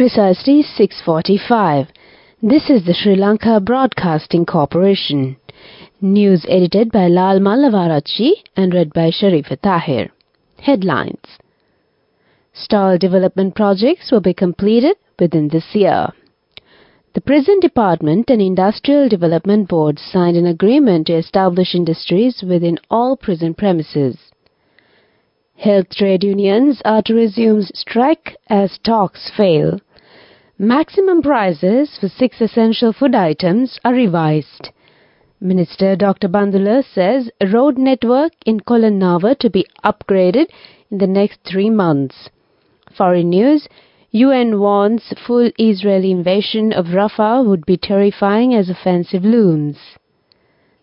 Precisely 6:45. This is the Sri Lanka Broadcasting Corporation. News edited by Lal Mallavarachi and read by Sharifa Tahir. Headlines. Stall development projects will be completed within this year. The Prison Department and Industrial Development Board signed an agreement to establish industries within all prison premises. Health trade unions are to resume strike as talks fail. Maximum prices for 6 essential food items are revised. Minister Dr. Bandula says road network in Kolonnava to be upgraded in the next 3 months. Foreign news. UN warns full Israeli invasion of Rafah would be terrifying as offensive looms.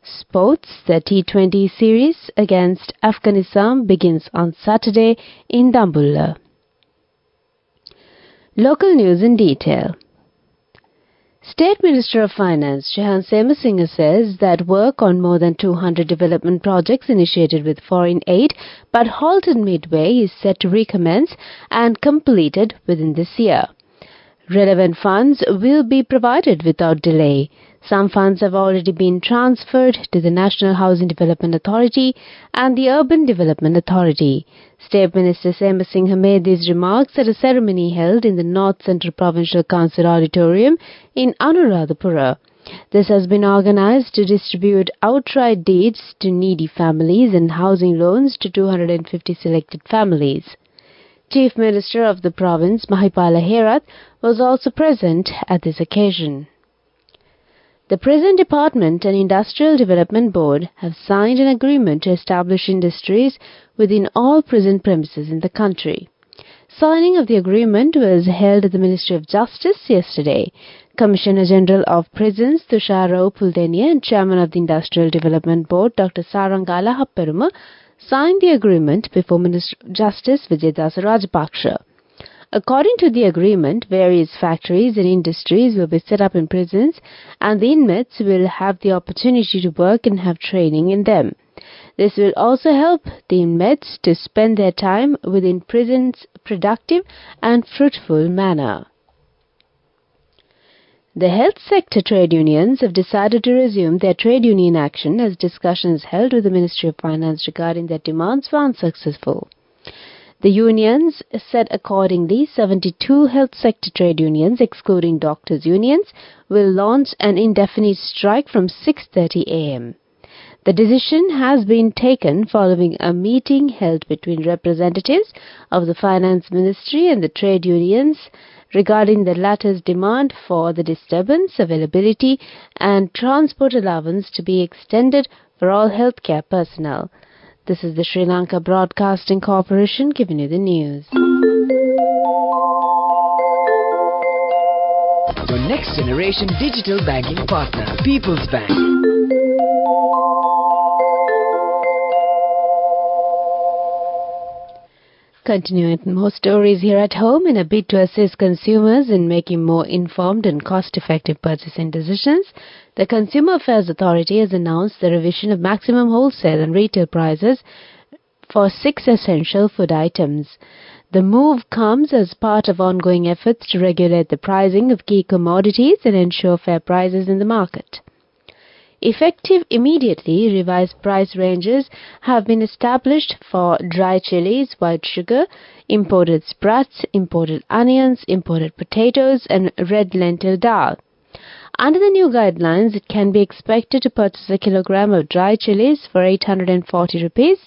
Sports. The T20 series against Afghanistan begins on Saturday in Dambulla. Local news in detail. State Minister of Finance Shehan Semasinghe says that work on more than 200 development projects initiated with foreign aid but halted midway is set to recommence and completed within this year. Relevant funds will be provided without delay. Some funds have already been transferred to the National Housing Development Authority and the Urban Development Authority. State Minister Semasinghe made these remarks at a ceremony held in the North Central Provincial Council Auditorium in Anuradhapura. This has been organized to distribute outright deeds to needy families and housing loans to 250 selected families. Chief Minister of the province, Mahipala Herath, was also present at this occasion. The Prison Department and Industrial Development Board have signed an agreement to establish industries within all prison premises in the country. Signing of the agreement was held at the Ministry of Justice yesterday. Commissioner General of Prisons Tushar Rao Puldenia and Chairman of the Industrial Development Board Dr. Sarangala Happeruma signed the agreement before Minister of Justice Vijayadasa Rajapaksa. According to the agreement, various factories and industries will be set up in prisons and the inmates will have the opportunity to work and have training in them. This will also help the inmates to spend their time within prisons productive and fruitful manner. The health sector trade unions have decided to resume their trade union action as discussions held with the Ministry of Finance regarding their demands were unsuccessful. The unions said accordingly 72 health sector trade unions, excluding doctors' unions, will launch an indefinite strike from 6:30 a.m. The decision has been taken following a meeting held between representatives of the Finance Ministry and the trade unions regarding the latter's demand for the disturbance, availability and transport allowance to be extended for all healthcare personnel. This is the Sri Lanka Broadcasting Corporation giving you the news. Your next generation digital banking partner, People's Bank. Continuing with more stories here at home, in a bid to assist consumers in making more informed and cost-effective purchasing decisions, the Consumer Affairs Authority has announced the revision of maximum wholesale and retail prices for 6 essential food items. The move comes as part of ongoing efforts to regulate the pricing of key commodities and ensure fair prices in the market. Effective immediately, revised price ranges have been established for dry chilies, white sugar, imported sprouts, imported onions, imported potatoes and red lentil dal. Under the new guidelines, it can be expected to purchase a kilogram of dry chilies for 840 rupees,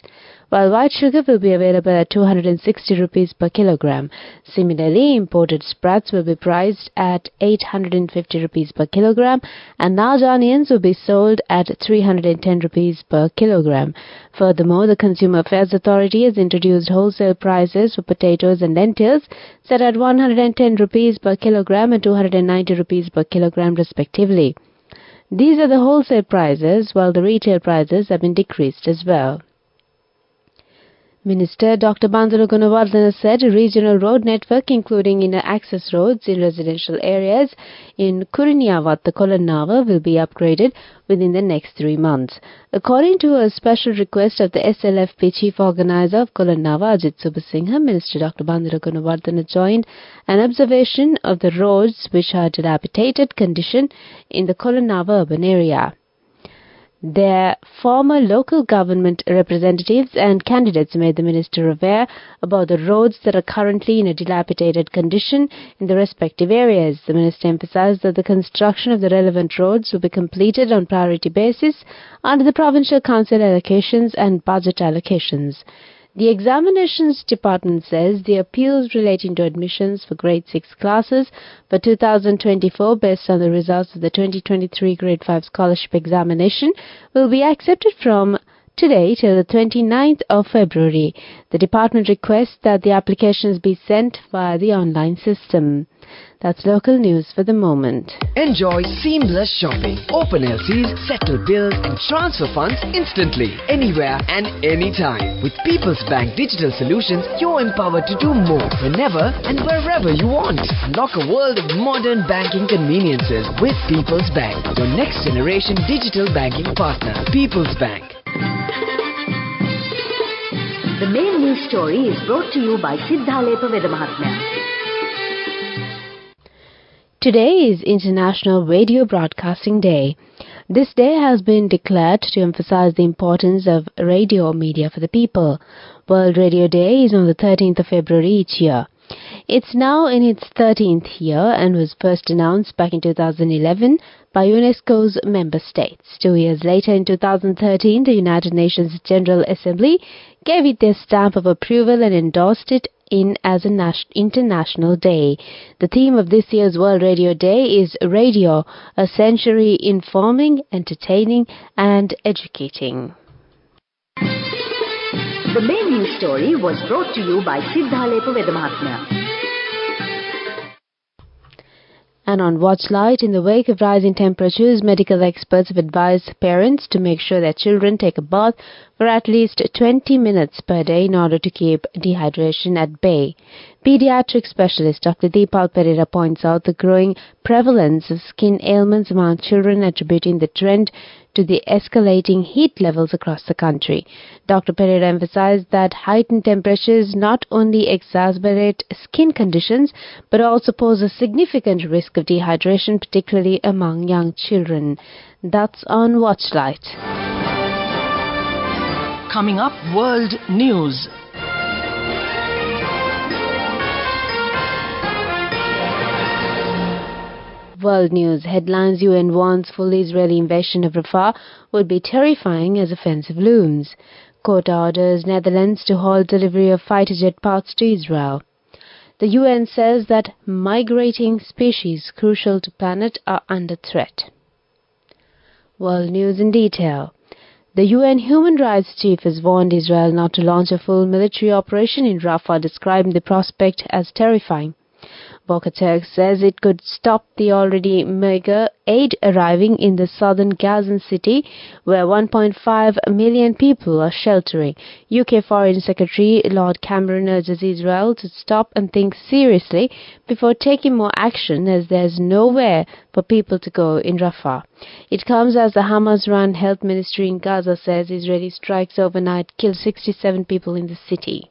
while white sugar will be available at 260 rupees per kilogram. Similarly, imported sprouts will be priced at 850 rupees per kilogram, and large onions will be sold at 310 rupees per kilogram. Furthermore, the Consumer Affairs Authority has introduced wholesale prices for potatoes and lentils set at 110 rupees per kilogram and 290 rupees per kilogram respectively. These are the wholesale prices, while the retail prices have been decreased as well. Minister Dr. Bandulu Gunawardena said a regional road network including inner access roads in residential areas in Kuriniavatta Kolannava will be upgraded within the next 3 months. According to a special request of the SLFP chief organizer of Kolannava, Ajit Subasinghe, Minister Dr. Bandulu Gunawardena joined an observation of the roads which are dilapidated condition in the Kolannava urban area. Their former local government representatives and candidates made the minister aware about the roads that are currently in a dilapidated condition in the respective areas. The minister emphasized that the construction of the relevant roads will be completed on priority basis under the provincial council allocations and budget allocations. The Examinations Department says the appeals relating to admissions for grade 6 classes for 2024 based on the results of the 2023 grade 5 scholarship examination will be accepted from today till the 29th of February. The department requests that the applications be sent via the online system. That's local news for the moment. Enjoy seamless shopping. Open LCs, settle bills and transfer funds instantly, anywhere and anytime. With People's Bank Digital Solutions, you're empowered to do more, whenever and wherever you want. Unlock a world of modern banking conveniences with People's Bank, your next generation digital banking partner. People's Bank. The main news story is brought to you by Sinhala Mahatmya. Today is International Radio Broadcasting Day. This day has been declared to emphasize the importance of radio media for the people. World Radio Day is on the 13th of February each year. It's now in its 13th year and was first announced back in 2011 by UNESCO's member states. 2 years later, in 2013, the United Nations General Assembly gave it their stamp of approval and endorsed it in as an international day. The theme of this year's World Radio Day is Radio, a century informing, entertaining and educating. The main news story was brought to you by Sinhala Mahatmya. And on Watchlight, in the wake of rising temperatures, medical experts have advised parents to make sure their children take a bath for at least 20 minutes per day in order to keep dehydration at bay. Pediatric specialist Dr. Deepal Pereira points out the growing prevalence of skin ailments among children, attributing the trend to the escalating heat levels across the country. Dr. Pereira emphasized that heightened temperatures not only exacerbate skin conditions but also pose a significant risk of dehydration, particularly among young children. That's on Watchlight. Coming up, World News. World News headlines: UN warns full Israeli invasion of Rafah would be terrifying as offensive looms. Court orders Netherlands to halt delivery of fighter jet parts to Israel. The UN says that migrating species crucial to planet are under threat. World News in detail. The UN Human Rights Chief has warned Israel not to launch a full military operation in Rafah, describing the prospect as terrifying. Volker Turk says it could stop the already meager aid arriving in the southern Gazan city, where 1.5 million people are sheltering. UK Foreign Secretary Lord Cameron urges Israel to stop and think seriously before taking more action, as there's nowhere for people to go in Rafah. It comes as the Hamas-run health ministry in Gaza says Israeli strikes overnight killed 67 people in the city.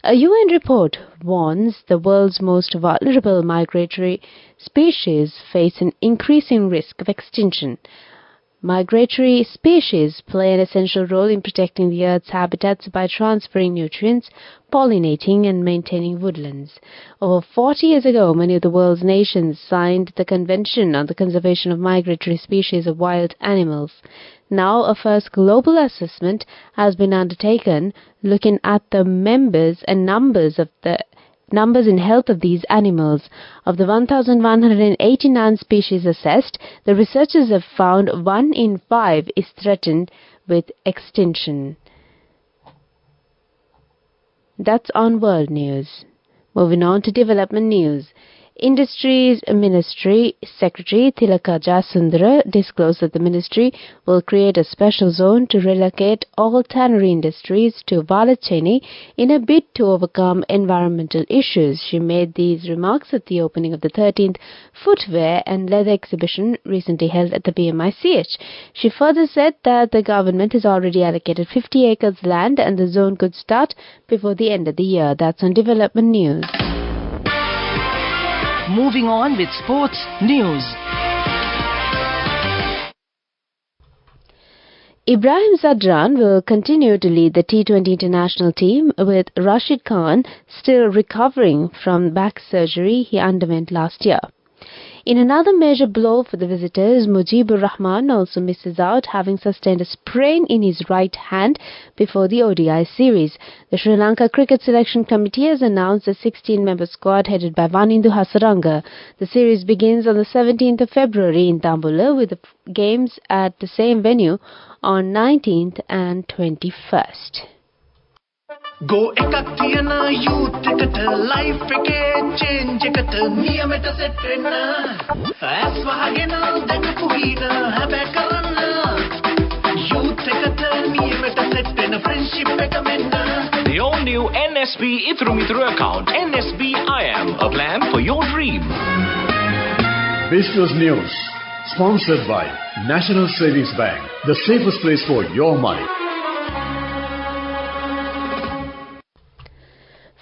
A UN report warns the world's most vulnerable migratory species face an increasing risk of extinction. Migratory species play an essential role in protecting the Earth's habitats by transferring nutrients, pollinating and maintaining woodlands. Over 40 years ago, many of the world's nations signed the Convention on the Conservation of Migratory Species of Wild Animals. Now, a first global assessment has been undertaken looking at the numbers and health of these animals. Of the 1,189 species assessed, the researchers have found 1 in 5 is threatened with extinction. That's on World News. Moving on to development news. Industries Ministry Secretary Tilaka Jasundara disclosed that the ministry will create a special zone to relocate all tannery industries to Valacheni in a bid to overcome environmental issues. She made these remarks at the opening of the 13th Footwear and Leather Exhibition recently held at the BMICH. She further said that the government has already allocated 50 acres land and the zone could start before the end of the year. That's on Development News. Moving on with sports news. Ibrahim Zadran will continue to lead the T20 international team, with Rashid Khan still recovering from back surgery he underwent last year. In another major blow for the visitors, Mujibur Rahman also misses out, having sustained a sprain in his right hand before the ODI series. The Sri Lanka Cricket Selection Committee has announced a 16-member squad headed by Vanindu Hasaranga. The series begins on the 17th of February in Tambula, with the games at the same venue on 19th and 21st. Go ekak tiyana youth eකට life එකේ change එකට නියමෙට set වෙන්න ඇස් වහගෙන දැකපු ගීත හැබැයි කරන්න youth එකට නියමෙට set වෙන friendship එක මෙන්න. The all-new NSB Ithru Mithru account, NSB IM, a plan for your dream. Business News, sponsored by National Savings Bank, the safest place for your money.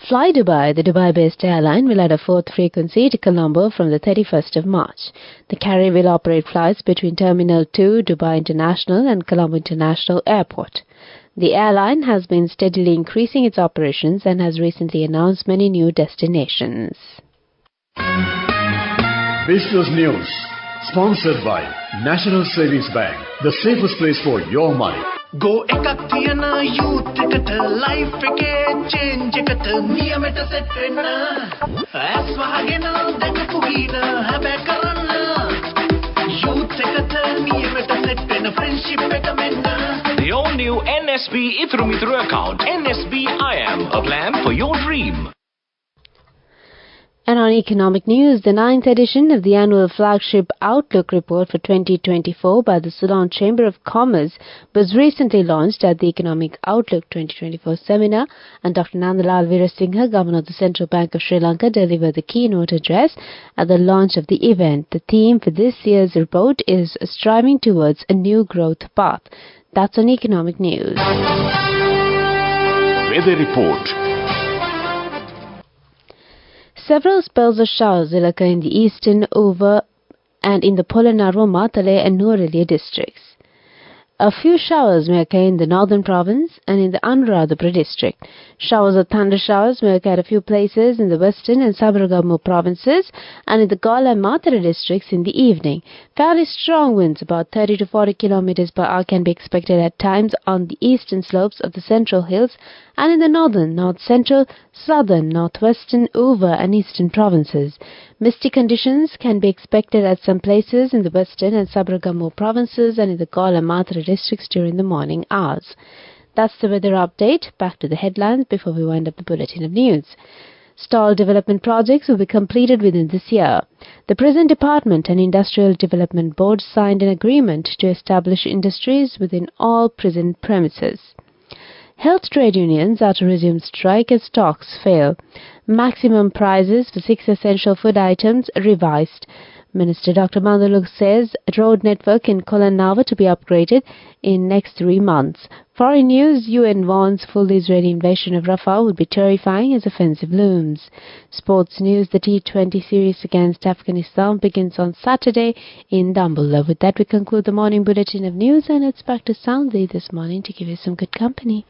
Fly Dubai, the Dubai-based airline, will add a fourth frequency to Colombo from the 31st of March. The carrier will operate flights between Terminal 2, Dubai International and Colombo International Airport. The airline has been steadily increasing its operations and has recently announced many new destinations. Business News, sponsored by National Savings Bank, the safest place for your money. Go ekak tiyana youth එකට life එකේ change එකට නියමෙට set වෙන්න ඇස් වහගෙන දැකපු ගීත හැබැයි කරන්න youth එකට නියමෙට set වෙන friendship එක මෙන්න. The all-new NSB Ithru Mithru account, NSB IM, a plan for your dream. And on economic news, the 9th edition of the annual flagship Outlook report for 2024 by the Ceylon Chamber of Commerce was recently launched at the Economic Outlook 2024 seminar, and Dr. Nandalal Veerasinghe, Governor of the Central Bank of Sri Lanka, delivered the keynote address at the launch of the event. The theme for this year's report is Striving Towards a New Growth Path. That's on economic news. Weather report. Several spells of showers will occur in the eastern, over and in the Polonnaruwa, Matale and Nuwara districts. A few showers may occur in the northern province and in the Anuradhapura district. Showers or thunder showers may occur at a few places in the western and Sabaragamu provinces and in the Galle and Matara districts in the evening. Fairly strong winds, about 30 to 40 kilometers per hour, can be expected at times on the eastern slopes of the central hills and in the northern, north-central, southern, northwestern, Uva and eastern provinces. Misty conditions can be expected at some places in the western and Sabaragamu provinces and in the Galle and Matara districts during the morning hours. That's the weather update. Back to the headlines before we wind up the bulletin of news. Stalled development projects will be completed within this year. The Prison Department and Industrial Development Board signed an agreement to establish industries within all prison premises. Health trade unions are to resume strike as talks fail. Maximum prices for 6 essential food items revised. Minister Dr. Mandaluk says road network in Kolanawa to be upgraded in next 3 months. Foreign news, UN warns full Israeli invasion of Rafah would be terrifying as offensive looms. Sports news, the T20 series against Afghanistan begins on Saturday in Dambulla. With that, we conclude the morning bulletin of news, and it's back to Soundly this morning to give you some good company.